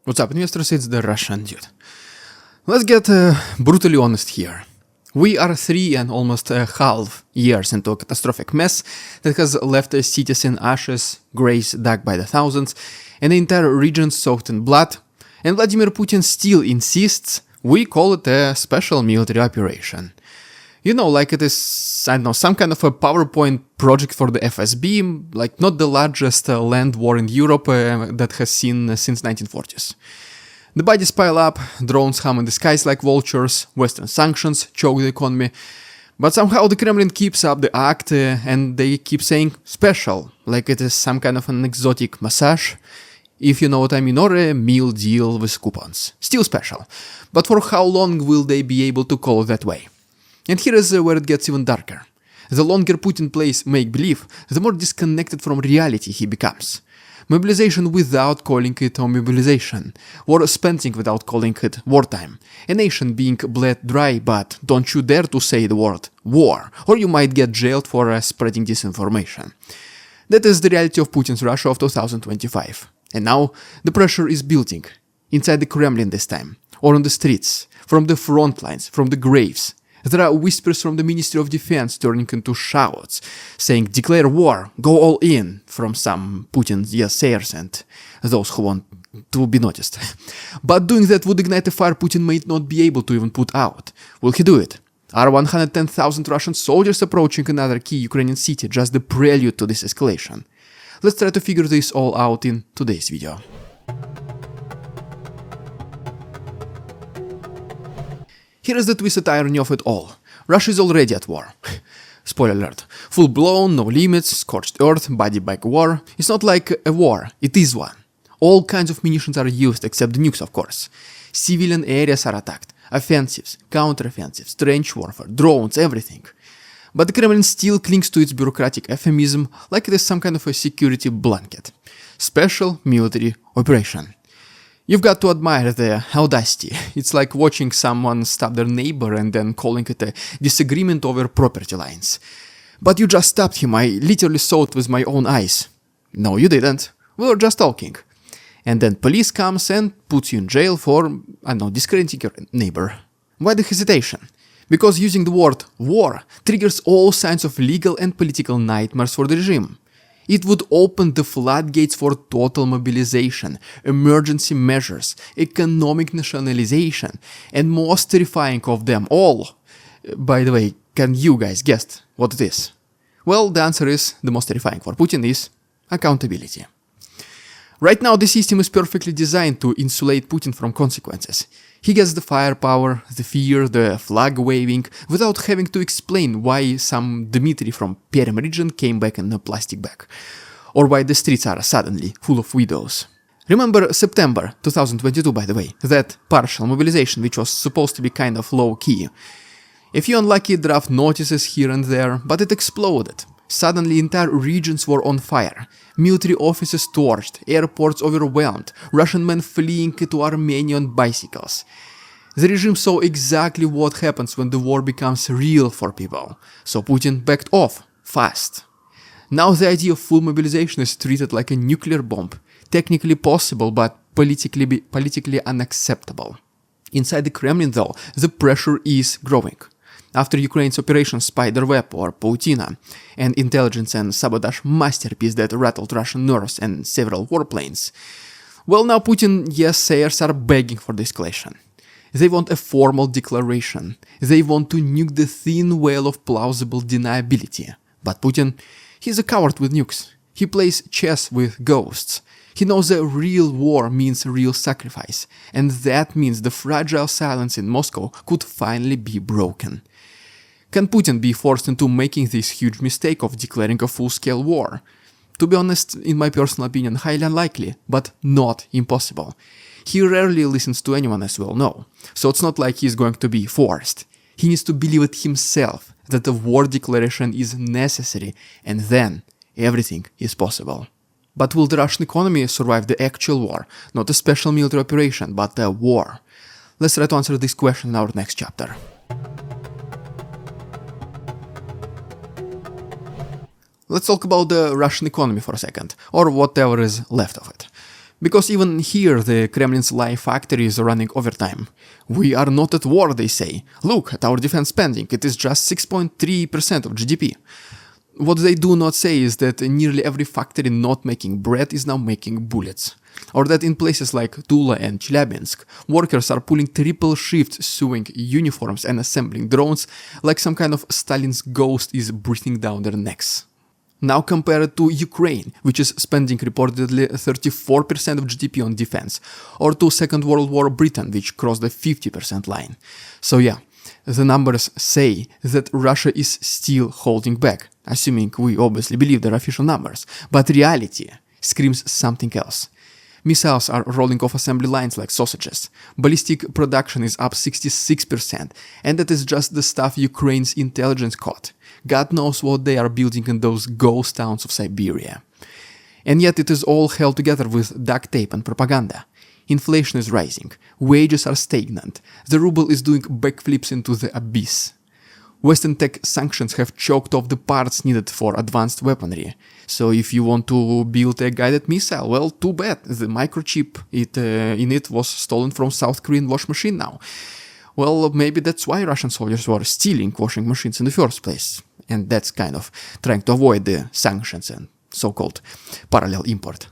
What's up, investors? It's the Russian dude. Let's get brutally honest here. We are 3 and almost a half years into a catastrophic mess that has left cities in ashes, graves dug by the thousands, and the entire region soaked in blood, and Vladimir Putin still insists we call it a special military operation. You know, like it is, I don't know, some kind of a PowerPoint project for the FSB, like not the largest land war in Europe that has seen since 1940s. The bodies pile up, drones hum in the skies like vultures, Western sanctions choke the economy, but somehow the Kremlin keeps up the act and they keep saying special, like it is some kind of an exotic massage, if you know what I mean, or a meal deal with coupons. Still special, but for how long will they be able to call it that way? And here is where it gets even darker. The longer Putin plays make-believe, the more disconnected from reality he becomes. Mobilization without calling it mobilization, war spending without calling it wartime, a nation being bled dry, but don't you dare to say the word war, or you might get jailed for spreading disinformation. That is the reality of Putin's Russia of 2025. And now the pressure is building, inside the Kremlin this time, or on the streets, from the front lines, from the graves. There are whispers from the Ministry of Defense turning into shouts, saying declare war, go all in, from some Putin's yes-sayers and those who want to be noticed. But doing that would ignite a fire Putin might not be able to even put out. Will he do it? Are 110,000 Russian soldiers approaching another key Ukrainian city just the prelude to this escalation? Let's try to figure this all out in today's video. Here is the twisted irony of it all. Russia is already at war. Spoiler alert. Full-blown, no limits, scorched earth, body-bag war. It's not like a war, it is one. All kinds of munitions are used, except the nukes, of course. Civilian areas are attacked. Offensives, counter-offensives, trench warfare, drones, everything. But the Kremlin still clings to its bureaucratic euphemism like it is some kind of a security blanket. Special military operation. You've got to admire the audacity. It's like watching someone stab their neighbor and then calling it a disagreement over property lines. But you just stabbed him, I literally saw it with my own eyes. No, you didn't. We were just talking. And then police comes and puts you in jail for, I don't know, discrediting your neighbor. Why the hesitation? Because using the word war triggers all kinds of legal and political nightmares for the regime. It would open the floodgates for total mobilization, emergency measures, economic nationalization, and most terrifying of them all. By the way, can you guys guess what it is? Well, the answer is, the most terrifying for Putin is accountability. Right now, the system is perfectly designed to insulate Putin from consequences. He gets the firepower, the fear, the flag waving, without having to explain why some Dmitry from Perm region came back in a plastic bag, or why the streets are suddenly full of widows. Remember September 2022, by the way, that partial mobilization which was supposed to be kind of low-key. A few unlucky draft notices here and there, but it exploded. Suddenly entire regions were on fire, military offices torched, airports overwhelmed, Russian men fleeing to Armenia on bicycles. The regime saw exactly what happens when the war becomes real for people, so Putin backed off, fast. Now the idea of full mobilization is treated like a nuclear bomb, technically possible but politically unacceptable. Inside the Kremlin though, the pressure is growing. After Ukraine's Operation Spiderweb or Pautina, an intelligence and sabotage masterpiece that rattled Russian nerves and several warplanes, well, now Putin yes-sayers are begging for the escalation. They want a formal declaration. They want to nuke the thin veil of plausible deniability. But Putin, he's a coward with nukes. He plays chess with ghosts. He knows a real war means real sacrifice, and that means the fragile silence in Moscow could finally be broken. Can Putin be forced into making this huge mistake of declaring a full-scale war? To be honest, in my personal opinion, highly unlikely, but not impossible. He rarely listens to anyone, as we all know, so it's not like he's going to be forced. He needs to believe it himself that a war declaration is necessary, and then everything is possible. But will the Russian economy survive the actual war? Not a special military operation, but a war. Let's try to answer this question in our next chapter. Let's talk about the Russian economy for a second, or whatever is left of it. Because even here the Kremlin's lie factory is running overtime. We are not at war, they say. Look at our defense spending, it is just 6.3% of GDP. What they do not say is that nearly every factory not making bread is now making bullets. Or that in places like Tula and Chelyabinsk, workers are pulling triple shifts sewing uniforms and assembling drones like some kind of Stalin's ghost is breathing down their necks. Now compare it to Ukraine, which is spending reportedly 34% of GDP on defense, or to Second World War Britain, which crossed the 50% line. So yeah, the numbers say that Russia is still holding back, assuming we obviously believe their official numbers, but reality screams something else. Missiles are rolling off assembly lines like sausages, ballistic production is up 66%, and that is just the stuff Ukraine's intelligence caught. God knows what they are building in those ghost towns of Siberia. And yet it is all held together with duct tape and propaganda. Inflation is rising, wages are stagnant, the ruble is doing backflips into the abyss. Western tech sanctions have choked off the parts needed for advanced weaponry. So if you want to build a guided missile, well, too bad. The microchip in it was stolen from South Korean wash machine now. Well, maybe that's why Russian soldiers were stealing washing machines in the first place. And that's kind of trying to avoid the sanctions and so-called parallel import.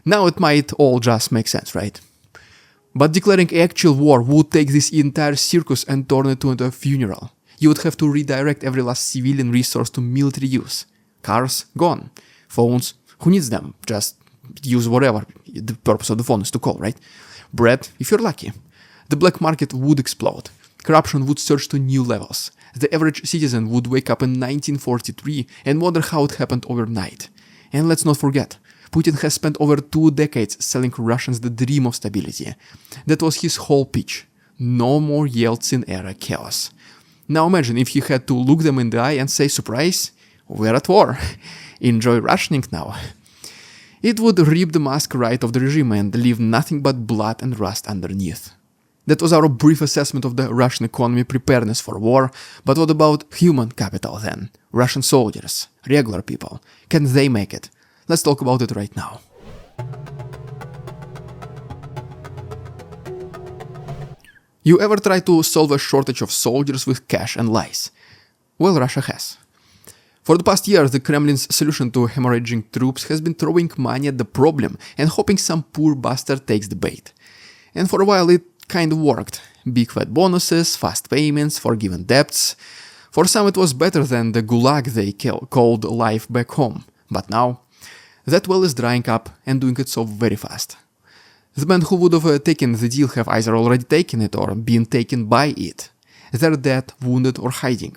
Now it might all just make sense, right? But declaring actual war would take this entire circus and turn it into a funeral. You would have to redirect every last civilian resource to military use. Cars, gone. Phones, who needs them? Just use whatever the purpose of the phone is to call, right? Bread, if you're lucky. The black market would explode. Corruption would surge to new levels. The average citizen would wake up in 1943 and wonder how it happened overnight. And let's not forget, Putin has spent over 2 decades selling Russians the dream of stability. That was his whole pitch. No more Yeltsin-era chaos. Now imagine if he had to look them in the eye and say, surprise, we're at war. Enjoy rationing now. It would rip the mask right off the regime and leave nothing but blood and rust underneath. That was our brief assessment of the Russian economy preparedness for war, but what about human capital then? Russian soldiers, regular people, can they make it? Let's talk about it right now. You ever try to solve a shortage of soldiers with cash and lies? Well, Russia has. For the past year, the Kremlin's solution to hemorrhaging troops has been throwing money at the problem and hoping some poor bastard takes the bait. And for a while it kind of worked. Big fat bonuses, fast payments, forgiven debts. For some it was better than the gulag they called life back home. But now, that well is drying up and doing it so very fast. The men who would have taken the deal have either already taken it or been taken by it. They're dead, wounded or hiding.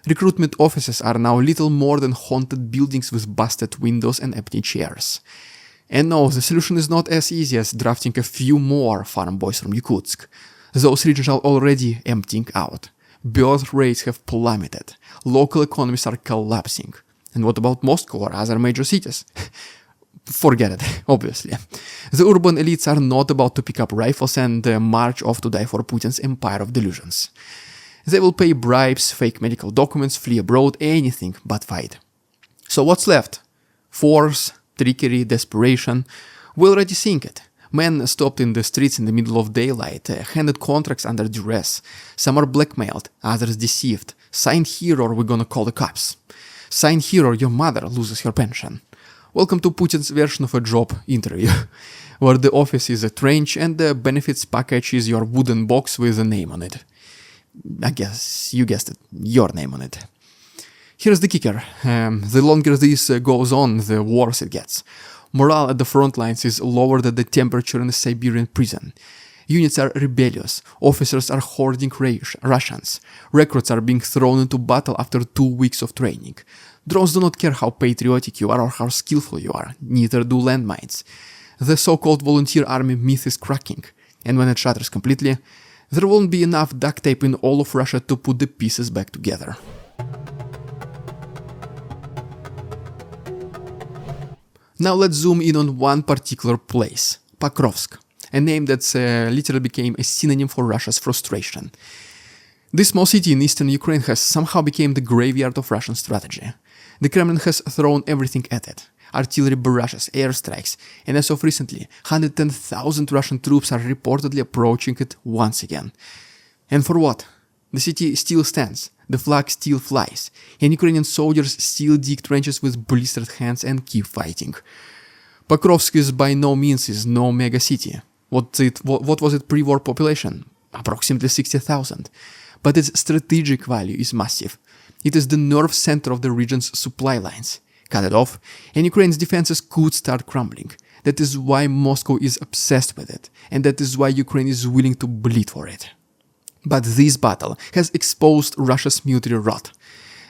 Recruitment offices are now little more than haunted buildings with busted windows and empty chairs. And no, the solution is not as easy as drafting a few more farm boys from Yakutsk. Those regions are already emptying out. Birth rates have plummeted. Local economies are collapsing. And what about Moscow or other major cities? Forget it, obviously. The urban elites are not about to pick up rifles and march off to die for Putin's empire of delusions. They will pay bribes, fake medical documents, flee abroad, anything but fight. So what's left? Force, trickery, desperation. We're already seeing it. Men stopped in the streets in the middle of daylight, handed contracts under duress. Some are blackmailed, others deceived. Sign here or we're gonna call the cops. Sign here or your mother loses her pension. Welcome to Putin's version of a job interview, where the office is a trench and the benefits package is your wooden box with a name on it. I guess you guessed it, your name on it. Here's the kicker. The longer this goes on, the worse it gets. Morale at the front lines is lower than the temperature in a Siberian prison. Units are rebellious, officers are hoarding rations, recruits are being thrown into battle after 2 weeks of training. Drones do not care how patriotic you are or how skillful you are, neither do landmines. The so-called volunteer army myth is cracking, and when it shatters completely, there won't be enough duct tape in all of Russia to put the pieces back together. Now let's zoom in on one particular place, Pokrovsk, a name that literally became a synonym for Russia's frustration. This small city in eastern Ukraine has somehow become the graveyard of Russian strategy. The Kremlin has thrown everything at it. artillery barrages, airstrikes, and as of recently, 110,000 Russian troops are reportedly approaching it once again. And for what? The city still stands, the flag still flies, and Ukrainian soldiers still dig trenches with blistered hands and keep fighting. Pokrovsk is by no means is no mega city. What was its pre-war population? Approximately 60,000. But its strategic value is massive. It is the nerve center of the region's supply lines. Cut it off, and Ukraine's defenses could start crumbling. That is why Moscow is obsessed with it, and that is why Ukraine is willing to bleed for it. But this battle has exposed Russia's military rot.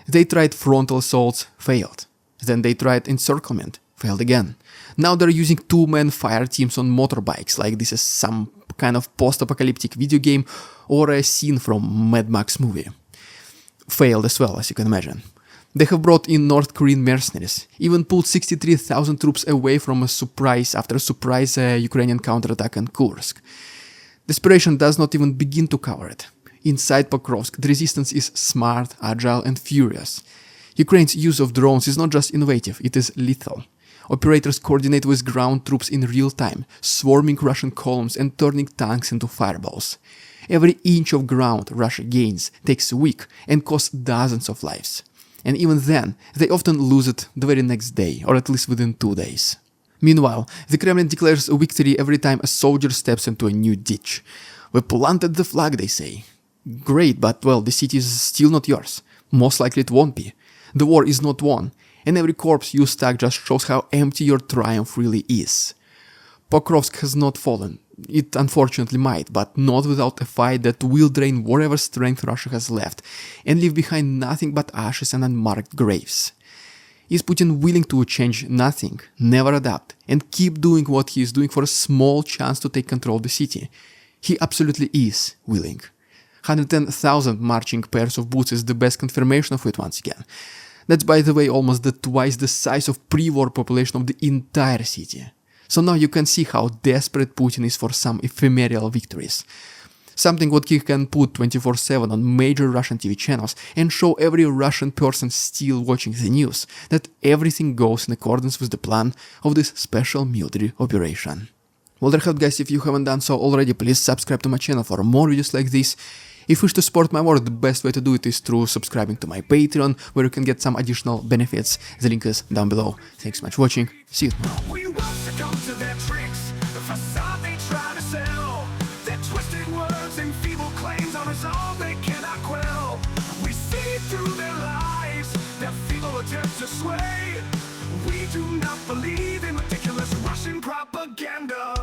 They tried frontal assaults, failed. Then they tried encirclement, failed again. Now they're using two-man fire teams on motorbikes, like this is some kind of post-apocalyptic video game or a scene from Mad Max movie. Failed as well, as you can imagine. They have brought in North Korean mercenaries, even pulled 63,000 troops away from a surprise Ukrainian counterattack in Kursk. Desperation does not even begin to cover it. Inside Pokrovsk, the resistance is smart, agile, and furious. Ukraine's use of drones is not just innovative, it is lethal. Operators coordinate with ground troops in real time, swarming Russian columns and turning tanks into fireballs. Every inch of ground Russia gains takes a week and costs dozens of lives. And even then, they often lose it the very next day, or at least within 2 days. Meanwhile, the Kremlin declares a victory every time a soldier steps into a new ditch. We planted the flag, they say. Great, but well, the city is still not yours. Most likely it won't be. The war is not won, and every corpse you stack just shows how empty your triumph really is. Pokrovsk has not fallen. It unfortunately might, but not without a fight that will drain whatever strength Russia has left and leave behind nothing but ashes and unmarked graves. Is Putin willing to change nothing, never adapt, and keep doing what he is doing for a small chance to take control of the city? He absolutely is willing. 110,000 marching pairs of boots is the best confirmation of it once again. That's, by the way, almost twice the size of pre-war population of the entire city. So now you can see how desperate Putin is for some ephemeral victories. Something what he can put 24/7 on major Russian TV channels and show every Russian person still watching the news that everything goes in accordance with the plan of this special military operation. Well, there have guys, if you haven't done so already, please subscribe to my channel for more videos like this. If you wish to support my work, the best way to do it is through subscribing to my Patreon, where you can get some additional benefits. The link is down below. Thanks so much for watching. See you tomorrow. We won't succumb to their tricks, the facade they try to sell. Their twisted words and feeble claims are resolve they cannot quell. We see through their lies, their feeble attempts to sway. We do not believe in ridiculous Russian propaganda.